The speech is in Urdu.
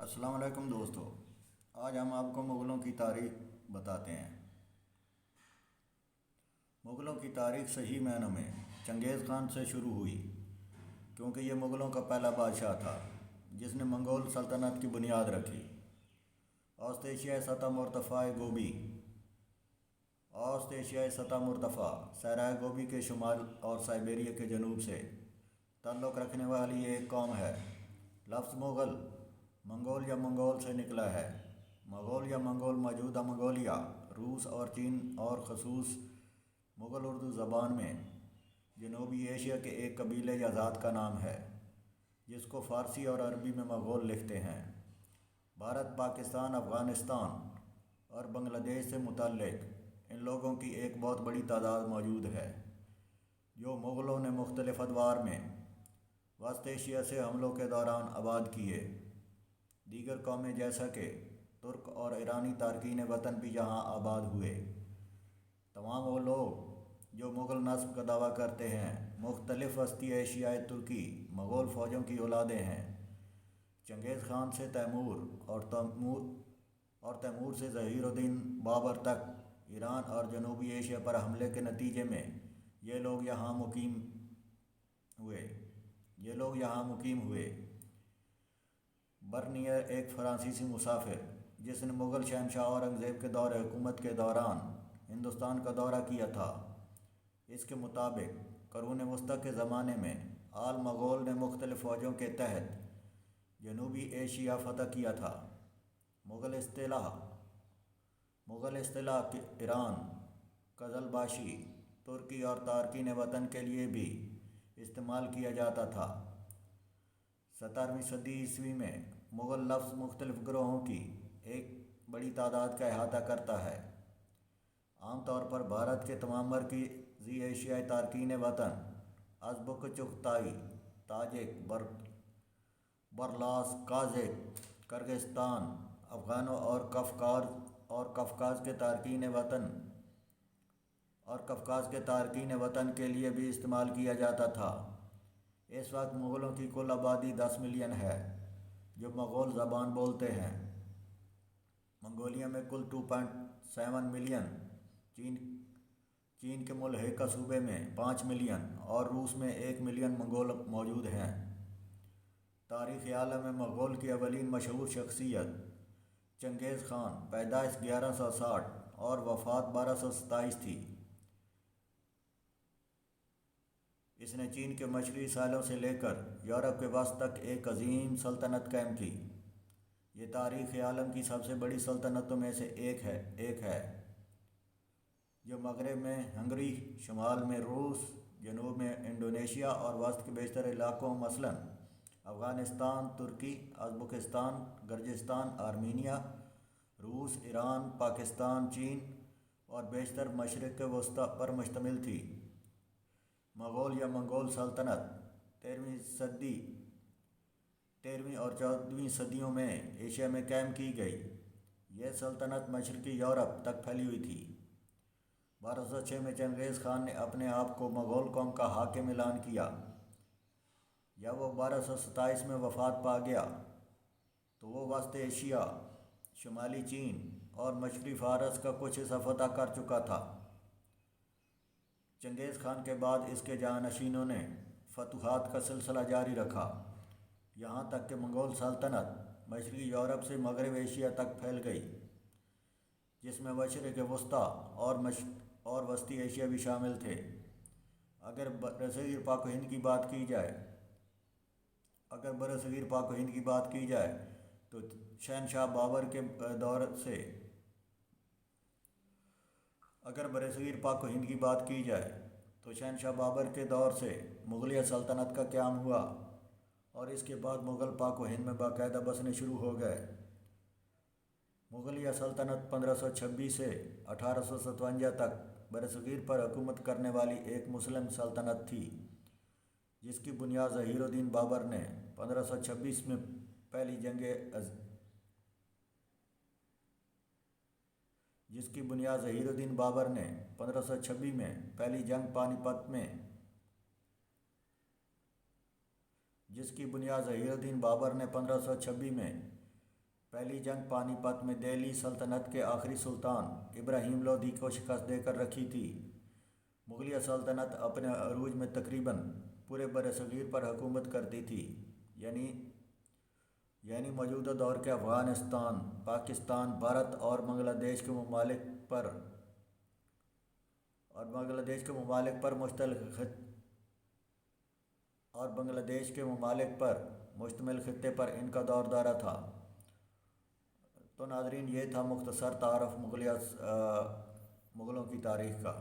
السلام علیکم دوستو، آج ہم آپ کو مغلوں کی تاریخ بتاتے ہیں۔ مغلوں کی تاریخ صحیح معنوں میں چنگیز خان سے شروع ہوئی، کیونکہ یہ مغلوں کا پہلا بادشاہ تھا جس نے منگول سلطنت کی بنیاد رکھی۔ اوسط ایشیائی سطح مرتفع گوبی اوسط ایشیائی سطح مرتفع صحرائے گوبی کے شمال اور سائبیریا کے جنوب سے تعلق رکھنے والی ایک قوم ہے۔ لفظ مغل منگول یا منگول سے نکلا ہے۔ مغول یا منگول موجودہ منگولیا، روس اور چین اور خصوص مغل اردو زبان میں جنوبی ایشیا کے ایک قبیلے یا ذات کا نام ہے جس کو فارسی اور عربی میں مغول لکھتے ہیں۔ بھارت، پاکستان، افغانستان اور بنگلہ دیش سے متعلق ان لوگوں کی ایک بہت بڑی تعداد موجود ہے جو مغلوں نے مختلف ادوار میں وسط ایشیا سے حملوں کے دوران آباد کیے۔ دیگر قومیں جیسا کہ ترک اور ایرانی تارکین وطن بھی یہاں آباد ہوئے۔ تمام وہ لوگ جو مغل نسب کا دعویٰ کرتے ہیں مختلف وسطی ایشیائی ترکی مغول فوجوں کی اولادیں ہیں۔ چنگیز خان سے تیمور اور تیمور سے ظہیر الدین بابر تک ایران اور جنوبی ایشیا پر حملے کے نتیجے میں یہ لوگ یہاں مقیم ہوئے۔ برنیئر ایک فرانسیسی مسافر جس نے مغل شہنشاہ اورنگزیب کے دور حکومت کے دوران ہندوستان کا دورہ کیا تھا، اس کے مطابق قرون وسطیٰ کے زمانے میں آل مغول نے مختلف فوجوں کے تحت جنوبی ایشیا فتح کیا تھا۔ مغل اصطلاح ایران، قزلباشی، ترکی اور تارکین وطن کے لیے بھی استعمال کیا جاتا تھا۔ 17ویں صدی عیسوی میں مغل لفظ مختلف گروہوں کی ایک بڑی تعداد کا احاطہ کرتا ہے۔ عام طور پر بھارت کے تمام مرکزی ایشیائی تارکین وطن، ازبک، چغتائی، تاجک، برلاس، قازق، کرغستان، افغانوں اور کفکاز کے تارکین وطن کے لیے بھی استعمال کیا جاتا تھا۔ اس وقت مغلوں کی کل آبادی 10 ملین ہے جو مغول زبان بولتے ہیں۔ منگولیا میں کل 2.7 ملین، چین کے ملحقہ صوبے میں 5 ملین اور روس میں 1 ملین منگول موجود ہیں۔ تاریخ عالم میں مغول کی اولین مشہور شخصیت چنگیز خان، پیدائش 1160 اور وفات 1227 تھی۔ اس نے چین کے مشرقی ساحلوں سے لے کر یورپ کے وسط تک ایک عظیم سلطنت قائم کی۔ یہ تاریخ عالم کی سب سے بڑی سلطنتوں میں سے ایک ہے جو مغرب میں ہنگری، شمال میں روس، جنوب میں انڈونیشیا اور وسط کے بیشتر علاقوں مثلاً افغانستان، ترکی، ازبکستان، گرجستان، آرمینیا، روس، ایران، پاکستان، چین اور بیشتر مشرق وسطیٰ پر مشتمل تھی۔ مغول یا منگول سلطنت 13ویں اور 14ویں صدیوں میں ایشیا میں قائم کی گئی۔ یہ سلطنت مشرقی یورپ تک پھیلی ہوئی تھی۔ 1206 میں چنگیز خان نے اپنے آپ کو مغول قوم کا حاکم اعلان کیا۔ جب وہ 1227 میں وفات پا گیا تو وہ وسط ایشیا، شمالی چین اور مشرقی فارس کا کچھ حصہ فتح کر چکا تھا۔ چنگیز خان کے بعد اس کے جانشینوں نے فتوحات کا سلسلہ جاری رکھا، یہاں تک کہ منگول سلطنت مشرقی یورپ سے مغرب ایشیا تک پھیل گئی، جس میں مشرق وسطیٰ اور وسطی ایشیا بھی شامل تھے۔ اگر برصغیر پاک و ہند کی بات کی جائے تو شہنشاہ بابر کے دور سے مغلیہ سلطنت کا قیام ہوا اور اس کے بعد مغل پاک و ہند میں باقاعدہ بسنے شروع ہو گئے۔ مغلیہ سلطنت 1526 سے 1857 تک برصغیر پر حکومت کرنے والی ایک مسلم سلطنت تھی جس کی بنیاد ظہیر الدین بابر نے 1526 میں پہلی جنگ پہلی جنگ پانی پت میں دہلی سلطنت کے آخری سلطان ابراہیم لودھی کو شکست دے کر رکھی تھی۔ مغلیہ سلطنت اپنے عروج میں تقریباً پورے برصغیر پر حکومت کرتی تھی، یعنی موجودہ دور کے افغانستان، پاکستان، بھارت اور بنگلہ دیش کے ممالک پر مشتمل خطے پر ان کا دور دارا تھا۔ تو ناظرین، یہ تھا مختصر تعارف مغلوں کی تاریخ کا۔